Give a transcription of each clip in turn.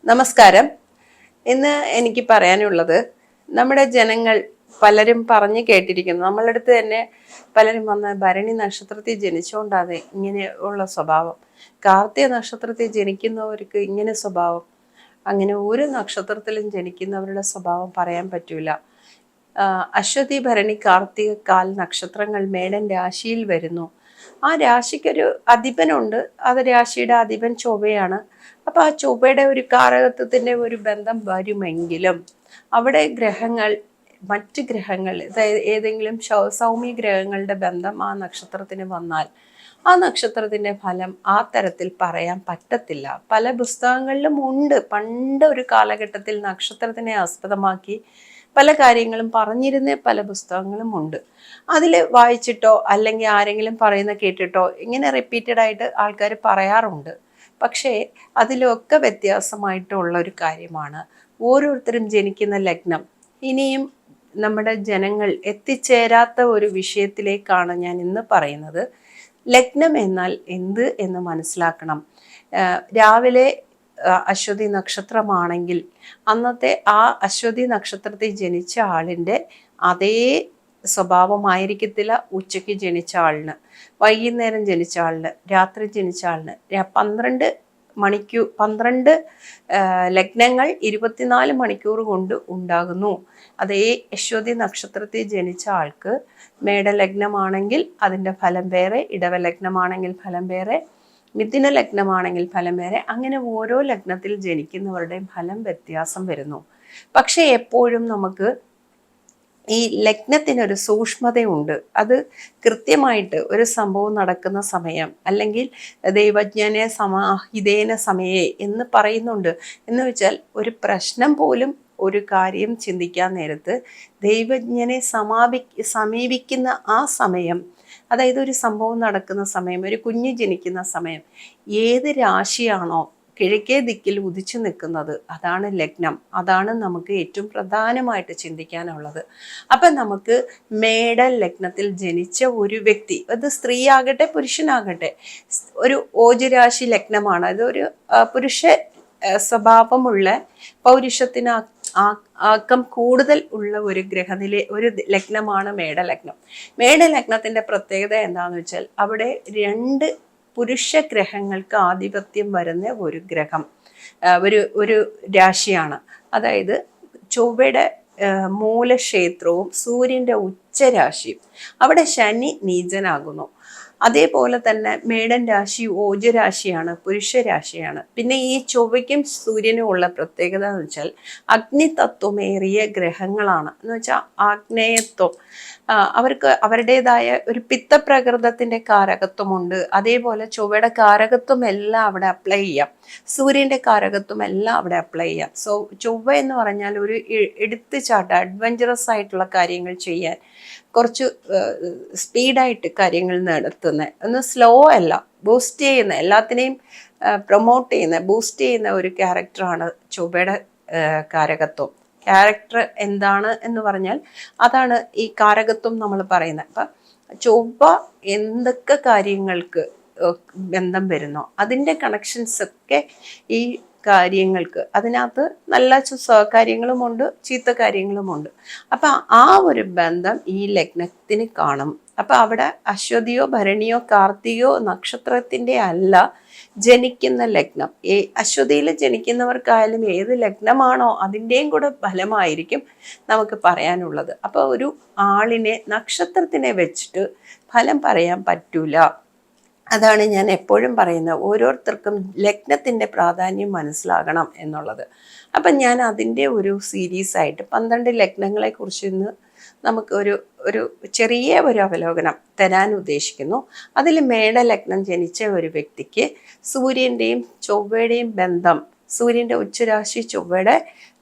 നമസ്കാരം. ഇന്ന് എനിക്ക് പറയാനുള്ളത്, നമ്മുടെ ജനങ്ങൾ പലരും പറഞ്ഞു കേട്ടിരിക്കുന്നു, നമ്മളുടെ അടുത്ത് തന്നെ പലരും വന്ന് ഭരണി നക്ഷത്രത്തിൽ ജനിച്ചുകൊണ്ടാണ് ഇങ്ങനെ ഉള്ള സ്വഭാവം, കാർത്തിക നക്ഷത്രത്തിൽ ജനിക്കുന്നവർക്ക് ഇങ്ങനെ സ്വഭാവം, അങ്ങനെ ഒരു നക്ഷത്രത്തിലും ജനിക്കുന്നവരുടെ സ്വഭാവം പറയാൻ പറ്റൂല. അശ്വതി, ഭരണി, കാർത്തിക, കാൽ നക്ഷത്രങ്ങൾ മേടൻ രാശിയിൽ വരുന്നു. ആ രാശിക്കൊരു അധിപനുണ്ട്. അത് രാശിയുടെ അധിപൻ ചൊവ്വയാണ്. അപ്പൊ ആ ചൊവ്വയുടെ ഒരു കാരകത്വത്തിന്റെ ഒരു ബന്ധം വരുമെങ്കിലും അവിടെ ഗ്രഹങ്ങൾ, മറ്റ് ഗ്രഹങ്ങൾ, ഏതെങ്കിലും സൗമ്യ ഗ്രഹങ്ങളുടെ ബന്ധം ആ നക്ഷത്രത്തിന് വന്നാൽ ആ നക്ഷത്രത്തിന്റെ ഫലം ആ തരത്തിൽ പറയാൻ പറ്റത്തില്ല. പല പുസ്തകങ്ങളിലും ഉണ്ട്. പണ്ട് ഒരു കാലഘട്ടത്തിൽ നക്ഷത്രത്തിനെ ആസ്പദമാക്കി പല കാര്യങ്ങളും പറഞ്ഞിരുന്ന പല പുസ്തകങ്ങളും ഉണ്ട്. അതിൽ വായിച്ചിട്ടോ അല്ലെങ്കിൽ ആരെങ്കിലും പറയുന്ന കേട്ടിട്ടോ ഇങ്ങനെ റിപ്പീറ്റഡ് ആയിട്ട് ആൾക്കാർ പറയാറുണ്ട്. പക്ഷേ അതിലൊക്കെ വ്യത്യാസമായിട്ടുള്ള ഒരു കാര്യമാണ് ഓരോരുത്തരും ജനിക്കുന്ന ലഗ്നം. ഇനിയും നമ്മുടെ ജനങ്ങൾ എത്തിച്ചേരാത്ത ഒരു വിഷയത്തിലേക്കാണ് ഞാൻ ഇന്ന് പറയുന്നത്. ലഗ്നം എന്നാൽ എന്ത് എന്ന് മനസ്സിലാക്കണം. രാവിലെ അശ്വതി നക്ഷത്രമാണെങ്കിൽ അന്നത്തെ ആ അശ്വതി നക്ഷത്രത്തിൽ ജനിച്ച ആളിൻ്റെ അതേ സ്വഭാവമായിരിക്കത്തില്ല ഉച്ചയ്ക്ക് ജനിച്ച ആളിന്, വൈകുന്നേരം ജനിച്ച ആളിന്, രാത്രി ജനിച്ച ആളിന്. 12 ലഗ്നങ്ങൾ 24 മണിക്കൂർ കൊണ്ട് ഉണ്ടാകുന്നു. അതേ അശ്വതി നക്ഷത്രത്തിൽ ജനിച്ച ആൾക്ക് മേടലഗ്നമാണെങ്കിൽ അതിൻ്റെ ഫലം വേറെ, ഇടവലഗ്നമാണെങ്കിൽ ഫലം വേറെ, മിഥുന ലഗ്നമാണെങ്കിൽ ഫലം വേറെ. അങ്ങനെ ഓരോ ലഗ്നത്തിൽ ജനിക്കുന്നവരുടെയും ഫലം വ്യത്യാസം വരുന്നു. പക്ഷെ എപ്പോഴും നമുക്ക് ഈ ലഗ്നത്തിനൊരു സൂക്ഷ്മതയുണ്ട്. അത് കൃത്യമായിട്ട് ഒരു സംഭവം നടക്കുന്ന സമയം, അല്ലെങ്കിൽ ദൈവജ്ഞനെ സമാഹിതേന സമയേ എന്ന് പറയുന്നുണ്ട്. എന്ന് വെച്ചാൽ ഒരു പ്രശ്നം പോലും, ഒരു കാര്യം ചിന്തിക്കാൻ നേരത്ത് ദൈവജ്ഞനെ സമീപിക്കുന്ന ആ സമയം, അതായത് ഒരു സംഭവം നടക്കുന്ന സമയം, ഒരു കുഞ്ഞ് ജനിക്കുന്ന സമയം, ഏത് രാശിയാണോ കിഴക്കേ ദിക്കിൽ ഉദിച്ചു നിൽക്കുന്നത് അതാണ് ലഗ്നം. അതാണ് നമുക്ക് ഏറ്റവും പ്രധാനമായിട്ട് ചിന്തിക്കാനുള്ളത്. അപ്പം നമുക്ക് മേട ലഗ്നത്തിൽ ജനിച്ച ഒരു വ്യക്തി, അത് സ്ത്രീ ആകട്ടെ പുരുഷനാകട്ടെ, ഒരു ഓജരാശി ലഗ്നമാണ്, അതൊരു പുരുഷ സ്വഭാവമുള്ള, പൗരുഷത്തിന് ആക്കം കൂടുതൽ ഉള്ള ഒരു ഒരു ലഗ്നമാണ് മേടലഗ്നം. മേടലഗ്നത്തിന്റെ പ്രത്യേകത എന്താണെന്ന് വെച്ചാൽ അവിടെ 2 പുരുഷ ഗ്രഹങ്ങൾക്ക് ആധിപത്യം വരുന്ന ഒരു ഗ്രഹം, ഒരു രാശിയാണ്. അതായത് ചൊവ്വയുടെ മൂലക്ഷേത്രവും സൂര്യന്റെ ഉച്ചരാശിയും. അവിടെ ശനി നീചനാകുന്നു. അതേപോലെ തന്നെ മേടൻ രാശി ഓജരാശിയാണ്, പുരുഷരാശിയാണ്. പിന്നെ ഈ ചൊവ്വയ്ക്കും സൂര്യനും ഉള്ള പ്രത്യേകത എന്ന് വെച്ചാൽ അഗ്നിതത്വമേറിയ ഗ്രഹങ്ങളാണ്. എന്ന് വെച്ചാൽ ആഗ്നേയത്വം, അവർക്ക് അവരുടേതായ ഒരു പിത്തപ്രകൃതത്തിന്റെ കാരകത്വമുണ്ട്. അതേപോലെ ചൊവ്വയുടെ കാരകത്വം എല്ലാം അവിടെ അപ്ലൈ ചെയ്യാം, സൂര്യന്റെ കാരകത്വം എല്ലാം അവിടെ അപ്ലൈ ചെയ്യാം. ചൊവ്വ എന്ന് പറഞ്ഞാൽ ഒരു എടുത്തുചാട്ട, അഡ്വഞ്ചറസ് ആയിട്ടുള്ള കാര്യങ്ങൾ ചെയ്യാൻ, കുറച്ച് സ്പീഡായിട്ട് കാര്യങ്ങൾ നടത്തുന്ന, ഒന്ന് സ്ലോ അല്ല, ബൂസ്റ്റ് ചെയ്യുന്ന, എല്ലാത്തിനെയും പ്രൊമോട്ട് ചെയ്യുന്ന, ബൂസ്റ്റ് ചെയ്യുന്ന ഒരു ക്യാരക്ടറാണ് ചൊവ്വയുടെ കാരകത്വം. ക്യാരക്ടർ എന്താണ് എന്ന് പറഞ്ഞാൽ അതാണ് ഈ കാരകത്വം നമ്മൾ പറയുന്നത്. അപ്പം ചൊവ്വ എന്തൊക്കെ കാര്യങ്ങൾക്ക് ബന്ധം വരുന്നോ അതിൻ്റെ കണക്ഷൻസ് ഒക്കെ ഈ കാര്യങ്ങൾക്ക്, അതിനകത്ത് നല്ല കാര്യങ്ങളുമുണ്ട്, ചീത്ത കാര്യങ്ങളുമുണ്ട്. അപ്പം ആ ഒരു ബന്ധം ഈ ലഗ്നത്തിന് കാണും. അപ്പം അവിടെ അശ്വതിയോ ഭരണിയോ കാർത്തികയോ നക്ഷത്രത്തിൻ്റെ അല്ല ജനിക്കുന്ന ലഗ്നം. അശ്വതിയിൽ ജനിക്കുന്നവർക്കായാലും ഏത് ലഗ്നമാണോ അതിൻ്റെയും കൂടെ ഫലമായിരിക്കും നമുക്ക് പറയാനുള്ളത്. അപ്പോൾ ഒരു ആളിനെ നക്ഷത്രത്തിനെ വെച്ചിട്ട് ഫലം പറയാൻ പറ്റൂല. അതാണ് ഞാൻ എപ്പോഴും പറയുന്നത്, ഓരോരുത്തർക്കും ലഗ്നത്തിൻ്റെ പ്രാധാന്യം മനസ്സിലാകണം എന്നുള്ളത്. അപ്പം ഞാൻ അതിൻ്റെ ഒരു സീരീസായിട്ട് 12 ലഗ്നങ്ങളെ കുറിച്ച് ഇന്ന് നമുക്ക് ഒരു ചെറിയ ഒരു അവലോകനം തരാൻ ഉദ്ദേശിക്കുന്നു. അതിൽ മേടലഗ്നം ജനിച്ച ഒരു വ്യക്തിക്ക് സൂര്യൻ്റെയും ചൊവ്വയുടെയും ബന്ധം, സൂര്യൻ്റെ ഉച്ചരാശി ചൊവ്വയുടെ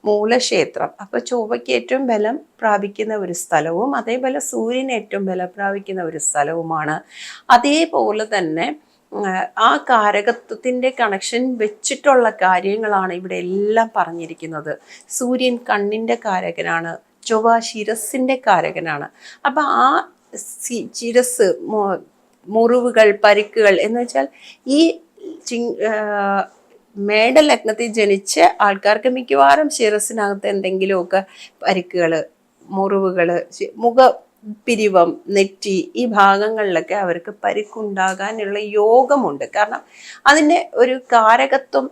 മൂലക്ഷേത്രം, അപ്പോൾ ചൊവ്വയ്ക്ക് ഏറ്റവും ബലം പ്രാപിക്കുന്ന ഒരു സ്ഥലവും അതേപോലെ സൂര്യന് ഏറ്റവും ബലം പ്രാപിക്കുന്ന ഒരു സ്ഥലവുമാണ്. അതേപോലെ തന്നെ ആ കാരകത്വത്തിൻ്റെ കണക്ഷൻ വെച്ചിട്ടുള്ള കാര്യങ്ങളാണ് ഇവിടെ എല്ലാം പറഞ്ഞിരിക്കുന്നത്. സൂര്യൻ കണ്ണിൻ്റെ കാരകനാണ്, ചൊവ്വ ശിരസിൻ്റെ കാരകനാണ്. അപ്പം ആ ശിരസ്, മുറിവുകൾ, പരിക്കുകൾ എന്ന് വെച്ചാൽ ഈ മേടലഗ്നത്തിൽ ജനിച്ച ആൾക്കാർക്ക് മിക്കവാറും ശിരസിനകത്ത് എന്തെങ്കിലുമൊക്കെ പരിക്കുകള്, മുറിവുകള്, പിരിവം, നെറ്റി, ഈ ഭാഗങ്ങളിലൊക്കെ അവർക്ക് പരിക്കുണ്ടാകാനുള്ള യോഗമുണ്ട്. കാരണം അതിൻ്റെ ഒരു കാരകത്വം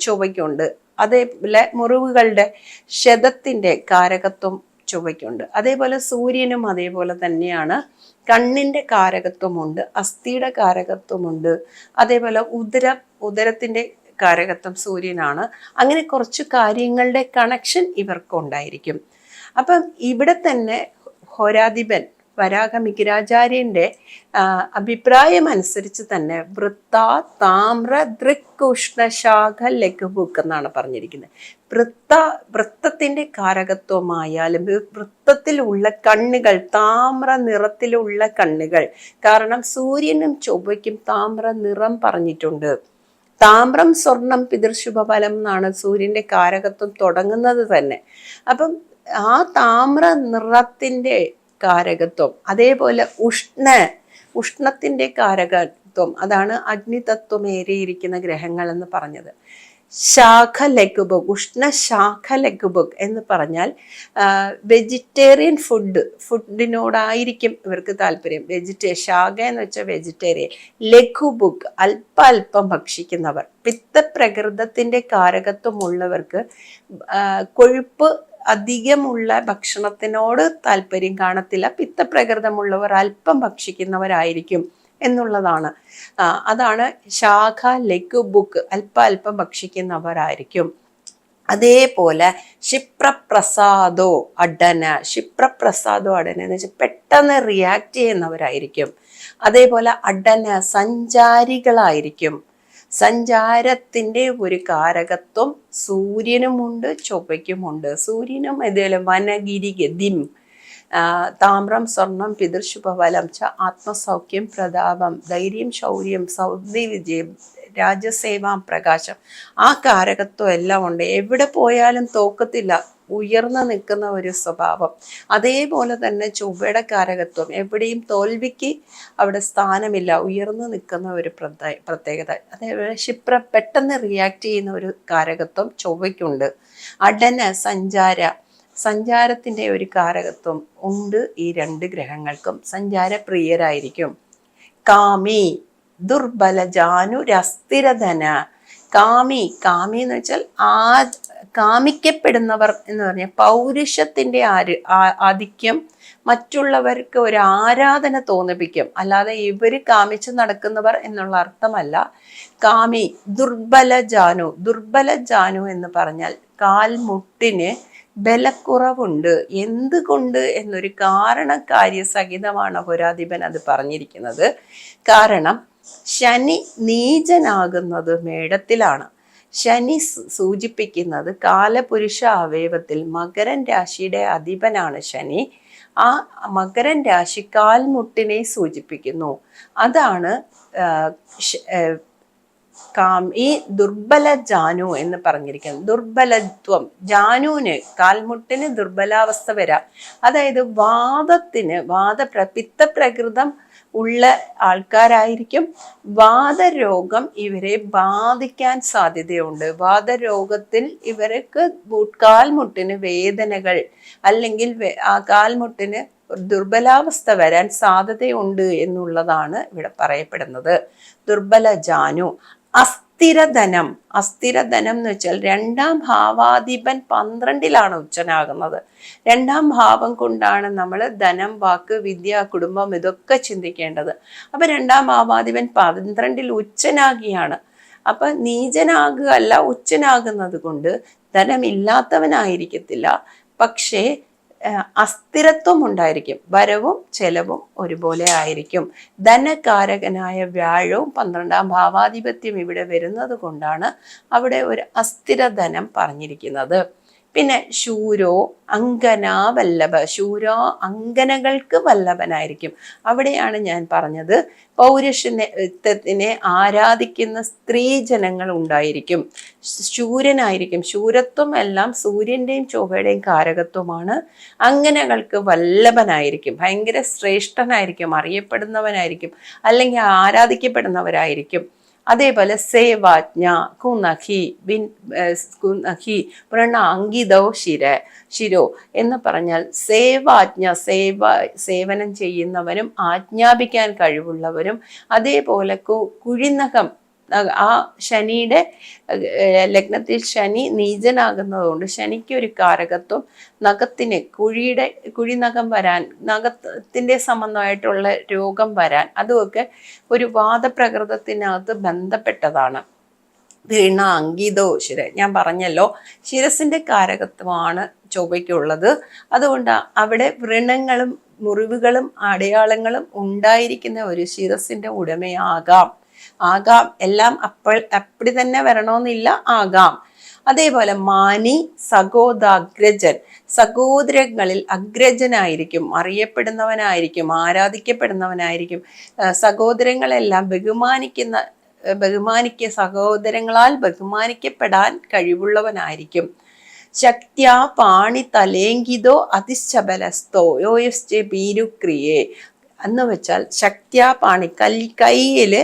ചൊവ്വയ്ക്കുണ്ട്. അതേപോലെ മുറിവുകളുടെ ക്ഷതത്തിൻ്റെ കാരകത്വം ചൊവ്വയ്ക്കുണ്ട്. അതേപോലെ സൂര്യനും അതേപോലെ തന്നെയാണ്. കണ്ണിൻ്റെ കാരകത്വമുണ്ട്, അസ്ഥിയുടെ കാരകത്വമുണ്ട്, അതേപോലെ ഉദരത്തിൻ്റെ കാരകത്വം സൂര്യനാണ്. അങ്ങനെ കുറച്ച് കാര്യങ്ങളുടെ കണക്ഷൻ ഇവർക്കുണ്ടായിരിക്കും. അപ്പം ഇവിടെ തന്നെ ഹോരാധിപൻ വരാഹ മിഹിരാചാര്യന്റെ അഭിപ്രായം അനുസരിച്ച് തന്നെ വൃത്ത, താമ്ര, ദൃക്, ഉഷ്ണശാഖ, ലഘുബുക്ക് എന്നാണ് പറഞ്ഞിരിക്കുന്നത്. വൃത്തത്തിന്റെ കാരകത്വമായാലും വൃത്തത്തിലുള്ള കണ്ണുകൾ, താമ്ര നിറത്തിലുള്ള കണ്ണുകൾ, കാരണം സൂര്യനും ചൊവ്വയ്ക്കും താമ്ര നിറം പറഞ്ഞിട്ടുണ്ട്. താമ്രം സ്വർണം പിതൃശുഭഫലം എന്നാണ് സൂര്യന്റെ കാരകത്വം തുടങ്ങുന്നത് തന്നെ. അപ്പം ആ താമ്ര നിറത്തിന്റെ കാരകത്വം, അതേപോലെ ഉഷ്ണത്തിന്റെ കാരകത്വം, അതാണ് അഗ്നിതത്വമേറിയിരിക്കുന്ന ഗ്രഹങ്ങൾ എന്ന് പറഞ്ഞത്. ശാഖ ലഘുബുക്ക്, ഉഷ്ണശാഖ ലഘുബുക്ക് എന്ന് പറഞ്ഞാൽ വെജിറ്റേറിയൻ ഫുഡിനോടായിരിക്കും ഇവർക്ക് താല്പര്യം. ശാഖ എന്ന് വെച്ചാൽ വെജിറ്റേറിയൻ. ലഘുബുക്ക് അല്പം ഭക്ഷിക്കുന്നവർ. പിത്തപ്രകൃതത്തിന്റെ കാരകത്വമുള്ളവർക്ക് കൊഴുപ്പ് അധികമുള്ള ഭക്ഷണത്തിനോട് താല്പര്യം കാണത്തില്ല. പിത്തപ്രകൃതമുള്ളവർ അല്പം ഭക്ഷിക്കുന്നവരായിരിക്കും എന്നുള്ളതാണ്. അതാണ് ശാഖ ലഘുബുക്ക്, അല്പം ഭക്ഷിക്കുന്നവരായിരിക്കും. അതേപോലെ ക്ഷിപ്രപ്രസാദോ അഡന എന്ന് വെച്ചാൽ പെട്ടെന്ന് റിയാക്ട് ചെയ്യുന്നവരായിരിക്കും. അതേപോലെ അഡന സഞ്ചാരികളായിരിക്കും. സഞ്ചാരത്തിന്റെ ഒരു കാരകത്വം സൂര്യനുമുണ്ട്, ചൊവ്വയ്ക്കുമുണ്ട്. സൂര്യനും ഇതേപോലെ വനഗിരി ഗതിം, താമ്രം സ്വർണം പിതൃശുഭഫലം ച ആത്മസൗഖ്യം പ്രതാപം, ധൈര്യം ശൗര്യം സൗദി വിജയം രാജസേവാം പ്രകാശം, ആ കാരകത്വം എല്ലാം ഉണ്ട്. എവിടെ പോയാലും തോക്കത്തില്ല, ഉയർന്നു നിൽക്കുന്ന ഒരു സ്വഭാവം. അതേപോലെ തന്നെ ചൊവ്വയുടെ കാരകത്വം, എവിടെയും തോൽവിക്ക് അവിടെ സ്ഥാനമില്ല, ഉയർന്നു നിൽക്കുന്ന ഒരു പ്രത്യേകത. അതേപോലെ പെട്ടെന്ന് റിയാക്ട് ചെയ്യുന്ന ഒരു കാരകത്വം ചൊവ്വയ്ക്കുണ്ട്. അടന സഞ്ചാരത്തിന്റെ ഒരു കാരകത്വം ഉണ്ട് ഈ രണ്ട് ഗ്രഹങ്ങൾക്കും. സഞ്ചാരപ്രിയരായിരിക്കും. കാമി ദുർബലജാനുരസ്ഥിരധന. കാമി എന്ന് വെച്ചാൽ കാമിക്കപ്പെടുന്നവർ എന്ന് പറഞ്ഞാൽ പൗരുഷത്തിന്റെ ആധിക്യം മറ്റുള്ളവർക്ക് ഒരു ആരാധന തോന്നിപ്പിക്കും. അല്ലാതെ ഇവര് കാമിച്ച് നടക്കുന്നവർ എന്നുള്ള അർത്ഥമല്ല. കാമി ദുർബലജാനു എന്ന് പറഞ്ഞാൽ കാൽമുട്ടിന് ബലക്കുറവുണ്ട്. എന്തുകൊണ്ട് എന്നൊരു കാരണകാര്യസഹിതമാണ് ഹോരാധിപൻ അത് പറഞ്ഞിരിക്കുന്നത്. കാരണം ശനി നീചനാകുന്നത് മേടത്തിലാണ്. ശനി സൂചിപ്പിക്കുന്നത് കാലപുരുഷ അവയവത്തിൽ മകരൻ രാശിയുടെ അധിപനാണ് ശനി. ആ മകരൻ രാശി കാൽമുട്ടിനെ സൂചിപ്പിക്കുന്നു. അതാണ് ഈ ദുർബല ജാനു എന്ന് പറഞ്ഞിരിക്കുന്നത്. ദുർബലത്വം, ജാനുവിന് കാൽമുട്ടിന് ദുർബലാവസ്ഥ വരാം. അതായത് പിത്തപ്രകൃതം ഉള്ള ആൾക്കാരായിരിക്കും. വാതരോഗം ഇവരെ ബാധിക്കാൻ സാധ്യതയുണ്ട്. വാതരോഗത്തിൽ ഇവർക്ക് കാൽമുട്ടിന് വേദനകൾ അല്ലെങ്കിൽ ആ കാൽമുട്ടിന് ദുർബലാവസ്ഥ വരാൻ സാധ്യതയുണ്ട് എന്നുള്ളതാണ് ഇവിടെ പറയപ്പെടുന്നത്. ദുർബല ജാനു. അസ്ഥിരധനം എന്ന് വെച്ചാൽ രണ്ടാം ഭാവാധിപൻ 12ലാണ് ഉച്ചനാകുന്നത്. രണ്ടാം ഭാവം കൊണ്ടാണ് നമ്മൾ ധനം, വാക്ക്, വിദ്യ, കുടുംബം ഇതൊക്കെ ചിന്തിക്കേണ്ടത്. അപ്പൊ രണ്ടാം ഭാവാധിപൻ 12ൽ ഉച്ചനാകിയാണ്. അപ്പൊ നീചനാകുക അല്ല, ഉച്ചനാകുന്നത് കൊണ്ട് ധനമില്ലാത്തവനായിരിക്കത്തില്ല, പക്ഷേ അസ്ഥിരത്വം ഉണ്ടായിരിക്കും. വരവും ചെലവും ഒരുപോലെ ആയിരിക്കും. ധനകാരകനായ വ്യാഴവും 12ാം ഭാവാധിപത്യം ഇവിടെ വരുന്നത് കൊണ്ടാണ് അവിടെ ഒരു അസ്ഥിരധനം പറഞ്ഞിരിക്കുന്നത്. പിന്നെ ശൂരോ അങ്കനാ വല്ലഭ. ശൂരോ അങ്കനകൾക്ക് വല്ലഭനായിരിക്കും. അവിടെയാണ് ഞാൻ പറഞ്ഞത് പൗരുഷനെ ആരാധിക്കുന്ന സ്ത്രീ ജനങ്ങൾ ഉണ്ടായിരിക്കും. ശൂരനായിരിക്കും. ശൂരത്വം എല്ലാം സൂര്യന്റെയും ചൊവ്വയുടെയും കാരകത്വമാണ്. അങ്കനകൾക്ക് വല്ലഭനായിരിക്കും. ഭയങ്കര ശ്രേഷ്ഠനായിരിക്കും, അറിയപ്പെടുന്നവനായിരിക്കും, അല്ലെങ്കിൽ ആരാധിക്കപ്പെടുന്നവരായിരിക്കും. അതേപോലെ സേവാജ്ഞ, കുനഖി, കുനഖി, പ്രണാങ്കിതോ ശിരോ എന്ന് പറഞ്ഞാൽ സേവാജ്ഞ, സേവനം ചെയ്യുന്നവരും ആജ്ഞാപിക്കാൻ കഴിവുള്ളവരും, അതേപോലെ കുഴിനഖം, ആ ശനിയുടെ ലഗ്നത്തിൽ ശനി നീചനാകുന്നതുകൊണ്ട് ശനിക്ക് ഒരു കാരകത്വം നഖത്തിന്, കുഴിനഖം വരാൻ, നഖത്തിന്റെ സംബന്ധമായിട്ടുള്ള രോഗം വരാൻ, അതുമൊക്കെ ഒരു വാദപ്രകൃതത്തിനകത്ത് ബന്ധപ്പെട്ടതാണ്. അങ്കിതോശിര, ഞാൻ പറഞ്ഞല്ലോ ശിരസിന്റെ കാരകത്വമാണ് ചൊവ്വയ്ക്കുള്ളത്. അതുകൊണ്ട് അവിടെ വ്രണങ്ങളും മുറിവുകളും അടയാളങ്ങളും ഉണ്ടായിരിക്കുന്ന ഒരു ശിരസിന്റെ ഉടമയാകാം. എല്ലാം അപ്പടി തന്നെ വരണമെന്നില്ല, ആകാം. അതേപോലെ മാനി സഹോദാഗ്രജൻ, സഹോദരങ്ങളിൽ അഗ്രജനായിരിക്കും, അറിയപ്പെടുന്നവനായിരിക്കും, ആരാധിക്കപ്പെടുന്നവനായിരിക്കും. സഹോദരങ്ങളെല്ലാം സഹോദരങ്ങളാൽ ബഹുമാനിക്കപ്പെടാൻ കഴിവുള്ളവനായിരിക്കും. ശക്തിയാ പാണി തലേങ്കിതോ അതിശബലസ്തോ യോയശ്ച ഭീരുക്രിയേ എന്ന് വെച്ചാൽ ശക്തിയാ പാണി, കയ്യില്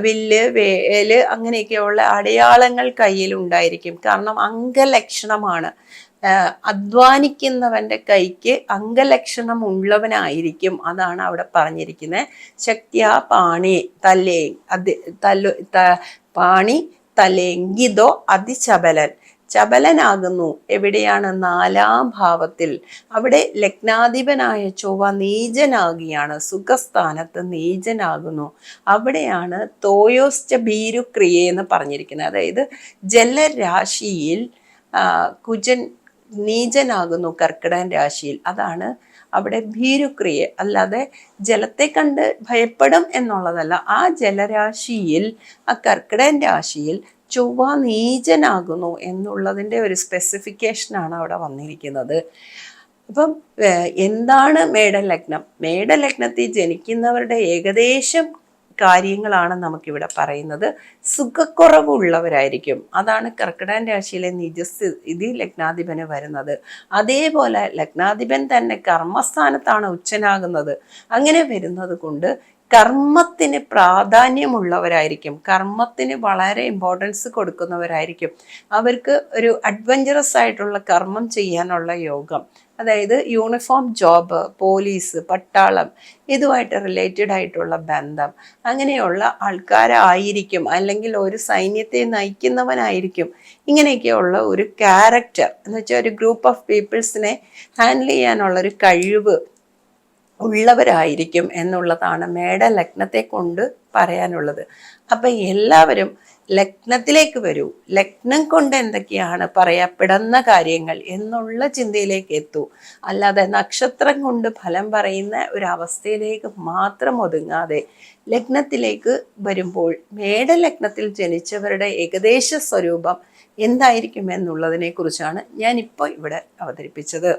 വില്ല്, വേല് അങ്ങനെയൊക്കെയുള്ള അടയാളങ്ങൾ കയ്യിൽ ഉണ്ടായിരിക്കും. കാരണം അംഗലക്ഷണമാണ്. അധ്വാനിക്കുന്നവന്റെ കൈക്ക് അംഗലക്ഷണം ഉള്ളവനായിരിക്കും. അതാണ് അവിടെ പറഞ്ഞിരിക്കുന്നത്. ശക്തിയാ പാണി പാണി തലേങ്കിതോ അതിചബലൻ, ചബലനാകുന്നു. എവിടെയാണ്? 4-ാം ഭാവത്തിൽ. അവിടെ ലഗ്നാധിപനായ ചൊവ്വ നീചനാകുകയാണ്, സുഖസ്ഥാനത്ത് നീചനാകുന്നു. അവിടെയാണ് തോയോശ്ച ഭീരുക്രിയ എന്ന് പറഞ്ഞിരിക്കുന്നത്. അതായത് ജലരാശിയിൽ കുജൻ നീചനാകുന്നു കർക്കിടകൻ രാശിയിൽ. അതാണ് അവിടെ ഭീരുക്രിയ. അല്ലാതെ ജലത്തെ കണ്ട് ഭയപ്പെടും എന്നുള്ളതല്ല. ആ ജലരാശിയിൽ, ആ കർക്കിടകൻ രാശിയിൽ ചൊവ്വ നീചനാകുന്നു എന്നുള്ളതിൻ്റെ ഒരു സ്പെസിഫിക്കേഷനാണ് അവിടെ വന്നിരിക്കുന്നത്. അപ്പം എന്താണ് മേടലഗ്നം? മേടലഗ്നത്തിൽ ജനിക്കുന്നവരുടെ ഏകദേശം കാര്യങ്ങളാണ് നമുക്കിവിടെ പറയുന്നത്. സുഖക്കുറവുള്ളവരായിരിക്കും. അതാണ് കർക്കിടകൻ രാശിയിലെ നിജസ്ഥിതി ലഗ്നാധിപന് വരുന്നത്. അതേപോലെ ലഗ്നാധിപൻ തന്നെ കർമ്മസ്ഥാനത്താണ് ഉച്ചനാകുന്നത്. അങ്ങനെ വരുന്നത് കൊണ്ട് കർമ്മത്തിന് പ്രാധാന്യമുള്ളവരായിരിക്കും, കർമ്മത്തിന് വളരെ ഇമ്പോർട്ടൻസ് കൊടുക്കുന്നവരായിരിക്കും. അവർക്ക് ഒരു അഡ്വഞ്ചറസ് ആയിട്ടുള്ള കർമ്മം ചെയ്യാനുള്ള യോഗം, അതായത് യൂണിഫോം ജോബ്, പോലീസ്, പട്ടാളം, ഇതുമായിട്ട് റിലേറ്റഡ് ആയിട്ടുള്ള ബന്ധം, അങ്ങനെയുള്ള ആൾക്കാരായിരിക്കും. അല്ലെങ്കിൽ ഒരു സൈന്യത്തെ നയിക്കുന്നവനായിരിക്കും. ഇങ്ങനെയൊക്കെയുള്ള ഒരു ക്യാരക്ടർ എന്ന് വെച്ചാൽ ഒരു ഗ്രൂപ്പ് ഓഫ് പീപ്പിൾസിനെ ഹാൻഡിൽ ചെയ്യാനുള്ള ഒരു കഴിവ് ഉള്ളവരായിരിക്കും എന്നുള്ളതാണ് മേടലഗ്നത്തെ കൊണ്ട് പറയാനുള്ളത്. അപ്പം എല്ലാവരും ലഗ്നത്തിലേക്ക് വരൂ, ലഗ്നം കൊണ്ട് എന്തൊക്കെയാണ് പറയപ്പെടുന്ന കാര്യങ്ങൾ എന്നുള്ള ചിന്തയിലേക്ക് എത്തൂ. അല്ലാതെ നക്ഷത്രം കൊണ്ട് ഫലം പറയുന്ന ഒരവസ്ഥയിലേക്ക് മാത്രം ഒതുങ്ങാതെ ലഗ്നത്തിലേക്ക് വരുമ്പോൾ മേടലഗ്നത്തിൽ ജനിച്ചവരുടെ ഏകദേശ സ്വരൂപം എന്തായിരിക്കും എന്നുള്ളതിനെ കുറിച്ചാണ് ഞാനിപ്പോൾ ഇവിടെ അവതരിപ്പിച്ചത്.